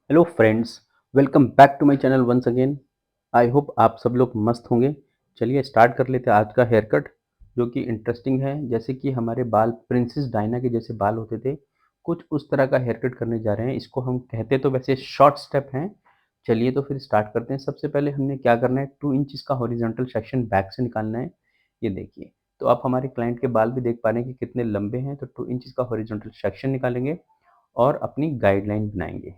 Hello friends, welcome back to my channel once again. I hope आप सब लोग मस्त होंगे। चलिए स्टार्ट कर लेते हैं आज का हेयर कट, जो कि इंटरेस्टिंग है। जैसे कि हमारे बाल प्रिंसेस डायना के जैसे बाल होते थे, कुछ उस तरह का हेयर कट करने जा रहे हैं। इसको हम कहते तो वैसे शॉर्ट स्टेप हैं। चलिए तो फिर स्टार्ट करते हैं। सबसे पहले हमने क्या करना है, 2 इंचज़ का हॉरिजॉन्टल सेक्शन बैक से निकालना है। ये देखिए, तो आप हमारे क्लाइंट के बाल भी देख पा रहे हैं कि कितने लंबे हैं। तो 2 इंचज़ का हॉरिजॉन्टल सेक्शन निकालेंगे और अपनी गाइडलाइन बनाएंगे।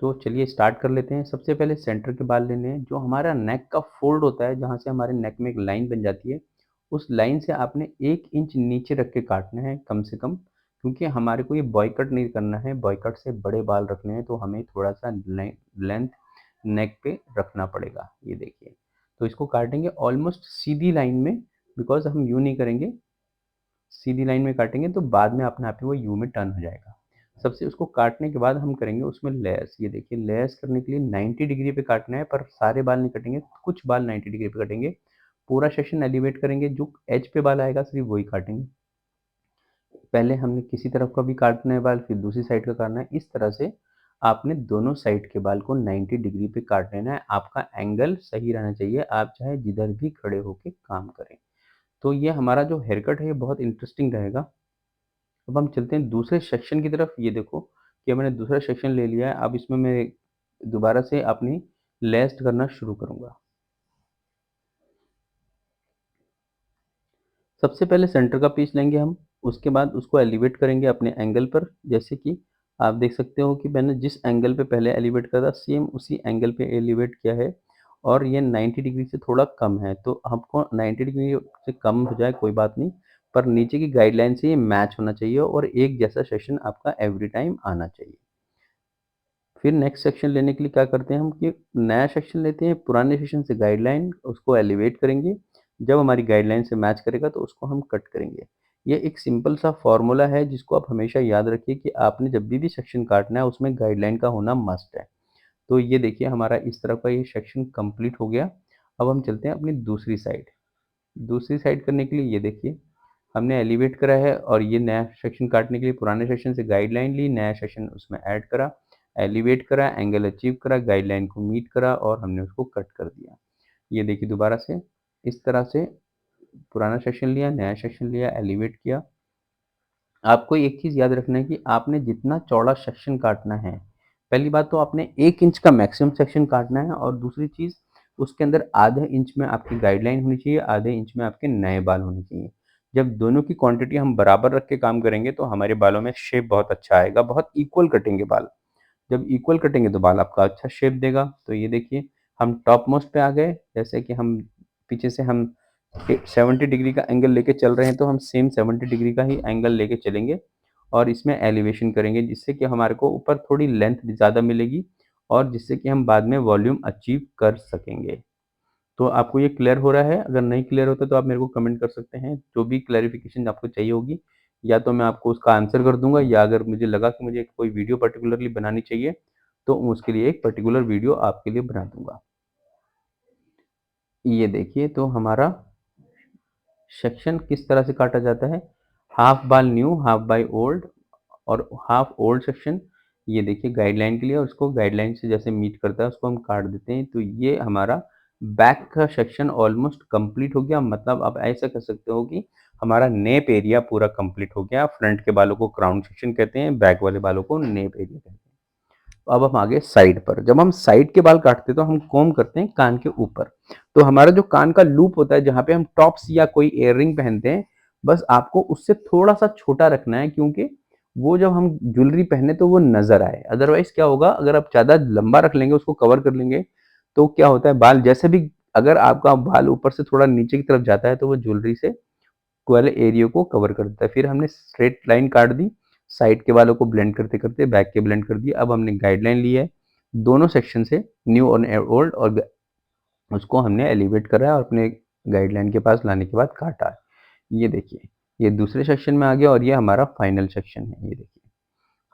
तो चलिए स्टार्ट कर लेते हैं। सबसे पहले सेंटर के बाल लेने हैं। जो हमारा नेक का फोल्ड होता है, जहाँ से हमारे नेक में एक लाइन बन जाती है, उस लाइन से आपने 1 इंच नीचे रख के काटना है कम से कम, क्योंकि हमारे को ये बॉय कट नहीं करना है। बॉय कट से बड़े बाल रखने हैं, तो हमें थोड़ा सा लेंथ नेक पे रखना पड़ेगा। ये देखिए, तो इसको काटेंगे ऑलमोस्ट सीधी लाइन में, बिकॉज हम यू नहीं करेंगे, सीधी लाइन में काटेंगे तो बाद में अपने आप ही वो यू में टर्न हो जाएगा। सबसे उसको काटने के बाद हम करेंगे उसमें लेयर्स। ये देखिए, लेयर्स करने के लिए 90 डिग्री पे काटना है, पर सारे बाल नहीं कटेंगे, कुछ बाल 90 डिग्री पे कटेंगे। पूरा सेक्शन एलिवेट करेंगे, जो एज पे बाल आएगा सिर्फ वही काटेंगे। पहले हमने किसी तरफ का भी काटना है बाल, फिर दूसरी साइड का काटना है। इस तरह से आपने दोनों साइड के बाल को 90 डिग्री पे काट लेना है। आपका एंगल सही रहना चाहिए, आप चाहे जिधर भी खड़े होके काम करें। तो ये हमारा जो हेयर कट है, ये बहुत इंटरेस्टिंग रहेगा। अब हम चलते हैं दूसरे सेक्शन की तरफ। ये देखो कि मैंने दूसरा सेक्शन ले लिया है। अब इसमें मैं दोबारा से अपनी लेस करना शुरू करूँगा। सबसे पहले सेंटर का पीस लेंगे हम, उसके बाद उसको एलिवेट करेंगे अपने एंगल पर। जैसे कि आप देख सकते हो कि मैंने जिस एंगल पे पहले एलिवेट करा था, सेम उसी एंगल पे एलिवेट किया है। और ये 90 डिग्री से थोड़ा कम है, तो आपको 90 डिग्री से कम हो जाए कोई बात नहीं, पर नीचे की गाइडलाइन से ये मैच होना चाहिए और एक जैसा सेशन आपका एवरी टाइम आना चाहिए। फिर नेक्स्ट सेक्शन लेने के लिए क्या करते हैं हम कि नया सेक्शन लेते हैं, पुराने सेक्शन से गाइडलाइन उसको एलिवेट करेंगे। जब हमारी गाइडलाइन से मैच करेगा तो उसको हम कट करेंगे। ये एक सिंपल सा फॉर्मूला है, जिसको आप हमेशा याद रखिए कि आपने जब भी सेक्शन काटना है, उसमें गाइडलाइन का होना मस्ट है। तो ये देखिए, हमारा इस तरह का ये सेक्शन कंप्लीट हो गया। अब हम चलते हैं अपनी दूसरी साइड। दूसरी साइड करने के लिए ये देखिए, हमने एलिवेट करा है और ये नया सेक्शन काटने के लिए पुराने सेक्शन से गाइडलाइन ली, नया सेक्शन उसमें ऐड करा, एलिवेट करा, एंगल अचीव करा, गाइडलाइन को मीट करा और हमने उसको कट कर दिया। ये देखिए, दोबारा से इस तरह से पुराना सेक्शन लिया, नया सेक्शन लिया, एलिवेट किया। आपको एक चीज़ याद रखना है कि आपने जितना चौड़ा सेक्शन काटना है, पहली बात तो आपने 1 इंच का मैक्सिमम सेक्शन काटना है, और दूसरी चीज़ उसके अंदर आधे इंच में आपकी गाइडलाइन होनी चाहिए, आधे इंच में आपके नए बाल होने चाहिए। जब दोनों की क्वांटिटी हम बराबर रख के काम करेंगे, तो हमारे बालों में शेप बहुत अच्छा आएगा, बहुत इक्वल कटेंगे बाल। जब इक्वल कटेंगे तो बाल आपका अच्छा शेप देगा। तो ये देखिए, हम टॉप मोस्ट पे आ गए। जैसे कि हम पीछे से हम 70 डिग्री का एंगल लेके चल रहे हैं, तो हम सेम 70 डिग्री का ही एंगल लेके चलेंगे और इसमें एलिवेशन करेंगे, जिससे कि हमारे को ऊपर थोड़ी लेंथ भी ज़्यादा मिलेगी और जिससे कि हम बाद में वॉल्यूम अचीव कर सकेंगे। तो आपको ये क्लियर हो रहा है? अगर नहीं क्लियर होता तो आप मेरे को कमेंट कर सकते हैं। जो भी क्लैरिफिकेशन आपको चाहिए होगी, या तो मैं आपको उसका आंसर कर दूँगा, या अगर मुझे लगा कि मुझे कोई वीडियो पर्टिकुलरली बनानी चाहिए, तो उसके लिए एक पर्टिकुलर वीडियो आपके लिए बना दूँगा। ये देखिए, तो हमारा सेक्शन किस तरह से काटा जाता है, हाफ बाल न्यू, हाफ बाय ओल्ड और हाफ ओल्ड सेक्शन। ये देखिए गाइडलाइन के लिए, और उसको गाइडलाइन से जैसे मीट करता है उसको हम काट देते हैं। तो ये हमारा बैक का सेक्शन ऑलमोस्ट कंप्लीट हो गया। मतलब आप ऐसा कह सकते हो कि हमारा नेप एरिया पूरा कंप्लीट हो गया। फ्रंट के बालों को क्राउन सेक्शन कहते हैं, बैक वाले बालों को नेप एरिया कहते हैं। तो अब हम आ गए साइड पर। जब हम साइड के बाल काटते हैं, तो हम कोम करते हैं कान के ऊपर। तो हमारा जो कान का लूप होता है, जहाँ पे हम टॉप्स या कोई इयररिंग पहनते हैं, बस आपको उससे थोड़ा सा छोटा रखना है, क्योंकि वो जब हम ज्वेलरी पहने तो वो नजर आए। अदरवाइज क्या होगा, अगर आप ज्यादा लंबा रख लेंगे, उसको कवर कर लेंगे, तो क्या होता है, बाल जैसे भी, अगर आपका बाल ऊपर से थोड़ा नीचे की तरफ जाता है, तो वो ज्वेलरी से वाले एरिया को कवर कर देता है। फिर हमने स्ट्रेट लाइन काट दी, साइड के बालों को ब्लेंड करते करते बैक के ब्लेंड कर दिए। अब हमने गाइडलाइन ली है दोनों सेक्शन से, न्यू और ओल्ड, और उसको हमने एलिवेट करा है और अपने गाइडलाइन के पास लाने के बाद काटा है। ये देखिए, ये दूसरे सेक्शन में आ गया और ये हमारा फाइनल सेक्शन है। ये देखिए,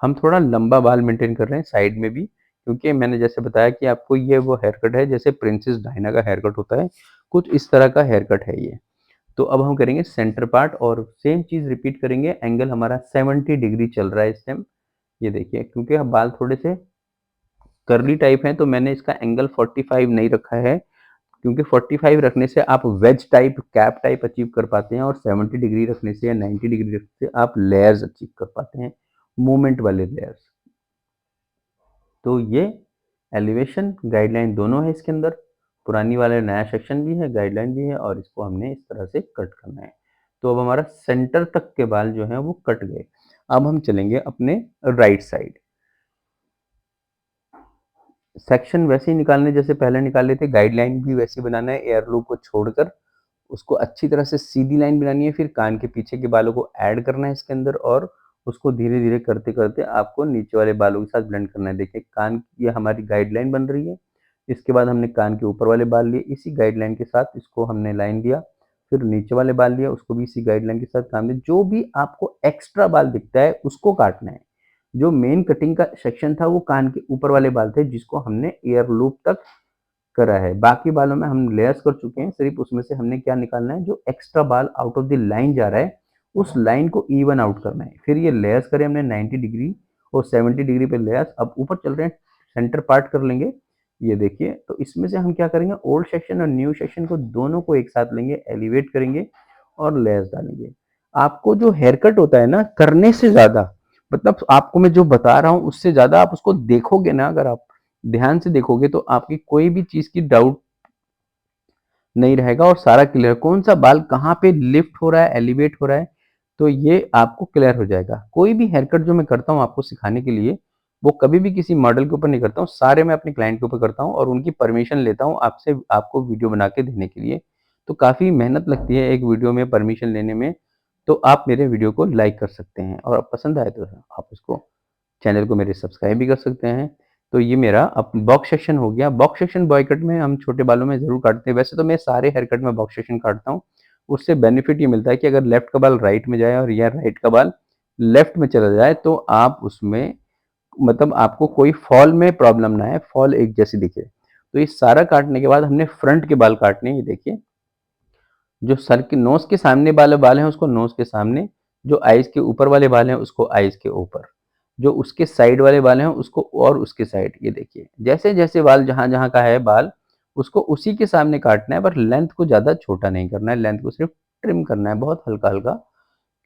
हम थोड़ा लंबा बाल मेंटेन कर रहे हैं साइड में भी, क्योंकि मैंने जैसे बताया कि आपको ये वो हेयर कट है जैसे प्रिंसेस डायना का हेयर कट होता है, कुछ इस तरह का हेयर कट है ये। तो अब हम करेंगे सेंटर पार्ट और सेम चीज़ रिपीट करेंगे। एंगल हमारा 70 डिग्री चल रहा है इस टाइम। ये देखिए, क्योंकि अब बाल थोड़े से कर्ली टाइप हैं तो मैंने इसका एंगल 45 नहीं रखा है, क्योंकि 45 रखने से आप wedge type, cap type achieve कर पाते हैं, और 70 डिग्री रखने से या 90 डिग्री रखने से आप लेयर्स अचीव कर पाते हैं, मूवमेंट वाले लेयर्स। तो ये एलिवेशन गाइडलाइन दोनों है इसके अंदर, पुरानी वाले नया सेक्शन भी है, गाइडलाइन भी है, और इसको हमने इस तरह से कट करना है। तो अब हमारा सेंटर तक के बाल जो हैं वो कट गए। अब हम चलेंगे अपने राइट साइड। सेक्शन वैसे ही निकालने जैसे पहले निकाले थे, गाइडलाइन भी वैसे बनाना है, एयर लूप को छोड़कर उसको अच्छी तरह से सीधी लाइन बनानी है, फिर कान के पीछे के बालों को ऐड करना है इसके अंदर, और उसको धीरे धीरे करते करते आपको नीचे वाले बालों के साथ ब्लेंड करना है। देखिए कान, ये हमारी गाइडलाइन बन रही है। इसके बाद हमने कान के ऊपर वाले बाल लिए, इसी गाइडलाइन के साथ इसको हमने लाइन दिया, फिर नीचे वाले बाल लिया, उसको भी इसी गाइडलाइन के साथ काम दिया। जो भी आपको एक्स्ट्रा बाल दिखता है उसको काटना है। जो मेन कटिंग का सेक्शन था वो कान के ऊपर वाले बाल थे, जिसको हमने एयर लूप तक करा है। बाकी बालों में हम लेयर्स कर चुके हैं, सिर्फ उसमें से हमने क्या निकालना है, जो एक्स्ट्रा बाल आउट ऑफ द लाइन जा रहा है उस लाइन को इवन आउट करना है। फिर ये लेयर्स करे हमने 90 डिग्री और 70 डिग्री पे लेयर्स। अब ऊपर चल रहे हैं, सेंटर पार्ट कर लेंगे। ये देखिए, तो इसमें से हम क्या करेंगे, ओल्ड सेक्शन और न्यू सेक्शन को दोनों को एक साथ लेंगे, एलिवेट करेंगे और लेयर्स डालेंगे। आपको जो हेयर कट होता है ना, करने से ज्यादा, मतलब आपको मैं जो बता रहा हूँ उससे ज्यादा आप उसको देखोगे ना, अगर आप ध्यान से देखोगे तो आपकी कोई भी चीज की डाउट नहीं रहेगा, और सारा क्लियर, कौन सा बाल कहाँ पे लिफ्ट हो रहा है, एलिवेट हो रहा है, तो ये आपको क्लियर हो जाएगा। कोई भी हेयर कट जो मैं करता हूँ आपको सिखाने के लिए, वो कभी भी किसी मॉडल के ऊपर नहीं करता हूँ, सारे मैं अपने क्लाइंट के ऊपर करता हूँ, और उनकी परमिशन लेता हूँ आपसे, आपको वीडियो बना के देने के लिए। तो काफी मेहनत लगती है एक वीडियो में परमिशन लेने में। तो आप मेरे वीडियो को लाइक कर सकते हैं, और पसंद आए तो आप उसको, चैनल को मेरे सब्सक्राइब भी कर सकते हैं। तो ये मेरा अब बॉक्स सेक्शन हो गया। बॉक्स सेक्शन बॉय कट में हम छोटे बालों में ज़रूर काटते हैं, वैसे तो मैं सारे हेयर कट में बॉक्स सेक्शन काटता हूँ। उससे बेनिफिट ये मिलता है कि अगर लेफ्ट का बाल राइट में जाए और या राइट का बाल लेफ्ट में चला जाए, तो आप उसमें, मतलब आपको कोई फॉल में प्रॉब्लम ना है, फॉल एक जैसी दिखे। तो ये सारा काटने के बाद हमने फ्रंट के बाल काटने हैं। ये देखिए, जो सर के नोज के सामने वाले बाल हैं उसको नोज के सामने, जो आईज के ऊपर वाले बाल हैं उसको आईज के ऊपर, जो उसके साइड वाले बाल हैं उसको और उसके साइड। ये देखिए, जैसे जैसे बाल जहां जहां का है बाल, उसको उसी के सामने काटना है, पर लेंथ को ज्यादा छोटा नहीं करना है, लेंथ को सिर्फ ट्रिम करना है, बहुत हल्का हल्का,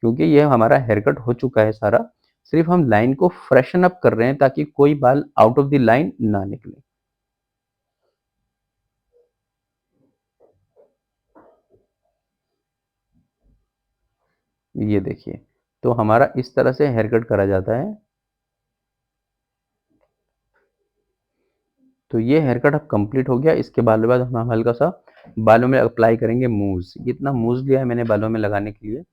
क्योंकि ये हमारा हेयर कट हो चुका है सारा। सिर्फ हम लाइन को फ्रेशन अप कर रहे हैं ताकि कोई बाल आउट ऑफ द लाइन ना निकले। ये देखिए, तो हमारा इस तरह से हेयर कट करा जाता है। तो ये हेयर कट अब कंप्लीट हो गया। इसके बाद हम हल्का सा बालों में अप्लाई करेंगे मूज। इतना मूज लिया है मैंने बालों में लगाने के लिए।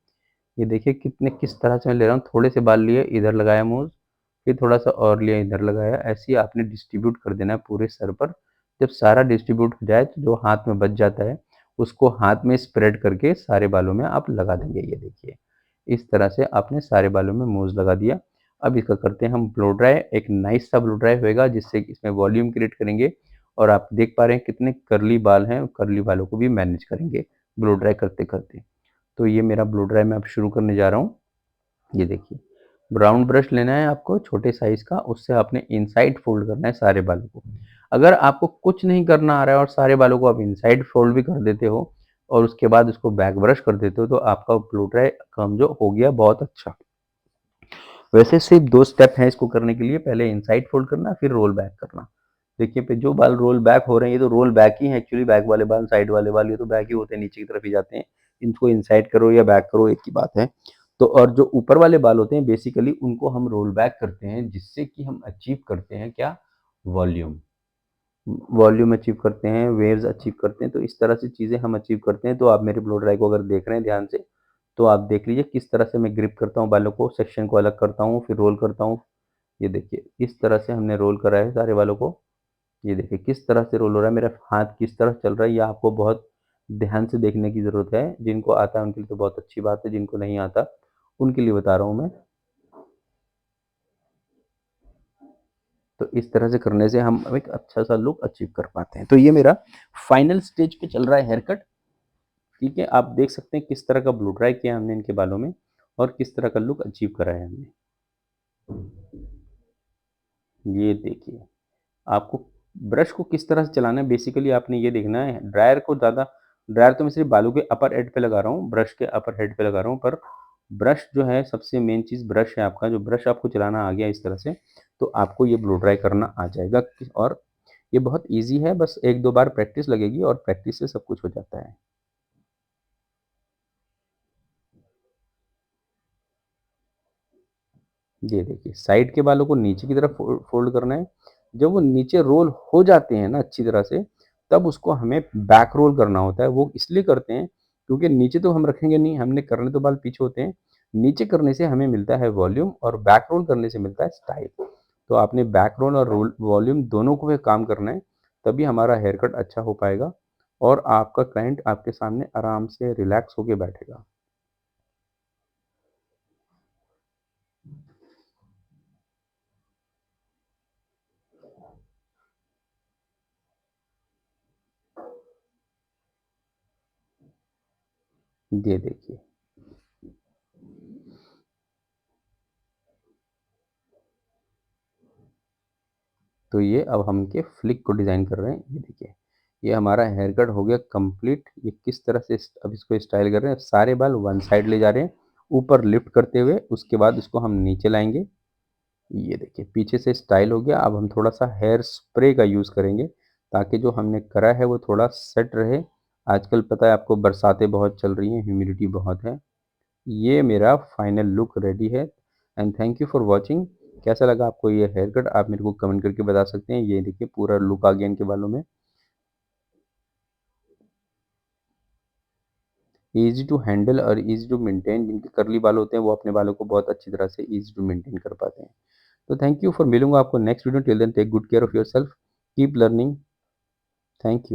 ये देखिए कितने, किस तरह से मैं ले रहा हूँ। थोड़े से बाल लिए, इधर लगाया मूज, फिर थोड़ा सा और लिया, इधर लगाया। ऐसे ही आपने डिस्ट्रीब्यूट कर देना है पूरे सर पर। जब सारा डिस्ट्रीब्यूट हो जाए तो जो हाथ में बच जाता है उसको हाथ में स्प्रेड करके सारे बालों में आप लगा देंगे। ये देखिए, इस तरह से आपने सारे बालों में मूज लगा दिया। अब इसका करते हैं हम ब्लो ड्राई। एक नाइस सा ब्लो ड्राई होएगा जिससे कि इसमें वॉल्यूम क्रिएट करेंगे, और आप देख पा रहे हैं कितने कर्ली बाल हैं, कर्ली बालों को भी मैनेज करेंगे ब्लो ड्राई करते करते। तो ये मेरा ब्लो ड्राई मैं अब शुरू करने जा रहा हूँ। ये देखिए, ब्राउन ब्रश लेना है आपको छोटे साइज का, उससे आपने इनसाइड फोल्ड करना है सारे बालों को। अगर आपको कुछ नहीं करना आ रहा है और सारे बालों को आप इनसाइड फोल्ड भी कर देते हो और उसके बाद उसको बैक ब्रश कर देते हो, तो आपका ब्लो ड्राई काम जो हो गया बहुत अच्छा। वैसे सिर्फ 2 स्टेप हैं इसको करने के लिए, पहले इनसाइड फोल्ड करना, फिर रोल बैक करना। देखिए पे जो बाल रोल बैक हो रहे हैं, ये तो रोल बैक ही है एक्चुअली। बैक वाले बाल, साइड वाले बाल, ये तो बैक ही होते हैं, नीचे की तरफ ही जाते हैं। इनको इनसाइड करो या बैक करो, एक ही बात है। तो और जो ऊपर वाले बाल होते हैं बेसिकली उनको हम रोल बैक करते हैं, जिससे कि हम अचीव करते हैं क्या, वॉल्यूम। वॉल्यूम अचीव करते हैं, वेव्स अचीव करते हैं। तो इस तरह से चीज़ें हम अचीव करते हैं। तो आप मेरे ब्लो ड्राई को अगर देख रहे हैं ध्यान से, तो आप देख लीजिए किस तरह से मैं ग्रिप करता हूँ बालों को, सेक्शन को अलग करता हूँ, फिर रोल करता हूँ। ये देखिए, इस तरह से हमने रोल करा है सारे बालों को। ये देखिए किस तरह से रोल हो रहा है, मेरा हाथ किस तरह चल रहा है, ये आपको बहुत ध्यान से देखने की ज़रूरत है। जिनको आता है उनके लिए तो बहुत अच्छी बात है, जिनको नहीं आता उनके लिए बता रहा हूँ मैं। तो इस तरह से करने से हम एक अच्छा सा लुक अचीव कर पाते हैं। तो ये मेरा फाइनल स्टेज पे चल रहा है हेयर कट। ठीक है, आप देख सकते हैं किस तरह का ब्लो ड्राई किया हमने इनके बालों में, और किस तरह का लुक अचीव करा है हमने। ये देखिए, आपको ब्रश को किस तरह से चलाना है, बेसिकली आपने ये देखना है। ड्रायर तो मैं सिर्फ़ बालों के अपर एंड पे लगा रहा हूँ, ब्रश के अपर हेड पे लगा रहा हूँ, पर ब्रश जो है सबसे मेन चीज़ ब्रश है आपका, जो ब्रश आपको चलाना आ गया इस तरह से, तो आपको ये ब्लो ड्राई करना आ जाएगा। और ये बहुत ईज़ी है, बस 1-2 बार प्रैक्टिस लगेगी और प्रैक्टिस से सब कुछ हो जाता है। ये देखिए, साइड के बालों को नीचे की तरफ फ़ोल्ड करना है। जब वो नीचे रोल हो जाते हैं ना अच्छी तरह से, तब उसको हमें बैक रोल करना होता है। वो इसलिए करते हैं क्योंकि नीचे तो हम रखेंगे नहीं, हमने करने तो बाल पीछे होते हैं। नीचे करने से हमें मिलता है वॉल्यूम और बैक रोल करने से मिलता है स्टाइल। तो आपने बैक रोल और रोल वॉल्यूम दोनों को भी काम करना है, तभी हमारा हेयर कट अच्छा हो पाएगा और आपका क्लाइंट आपके सामने आराम से रिलैक्स होके बैठेगा। ये देखिए। तो ये अब हम के फ्लिक को डिज़ाइन कर रहे हैं। ये देखिए, ये हमारा हेयर कट हो गया कंप्लीट। ये किस तरह से अब इसको स्टाइल कर रहे हैं, सारे बाल वन साइड ले जा रहे हैं, ऊपर लिफ्ट करते हुए, उसके बाद इसको हम नीचे लाएंगे। ये देखिए, पीछे से स्टाइल हो गया। अब हम थोड़ा सा हेयर स्प्रे का यूज़ करेंगे ताकि जो हमने करा है वो थोड़ा सेट रहे। आजकल पता है आपको, बरसातें बहुत चल रही हैं, ह्यूमिडिटी बहुत है। ये मेरा फाइनल लुक रेडी है and thank you for watching. कैसा लगा आपको ये हेयर कट, आप मेरे को कमेंट करके बता सकते हैं। ये देखिए, पूरा लुक आ गया इनके बालों में। ईज़ी टू हैंडल और ईज़ी टू मेंटेन। जिनके कर्ली बाल होते हैं वो अपने बालों को बहुत अच्छी तरह से ईज़ी टू मेंटेन कर पाते हैं। तो थैंक यू फॉर, मिलूंगा आपको next video. Till then take good care of yourself, keep learning. Thank you.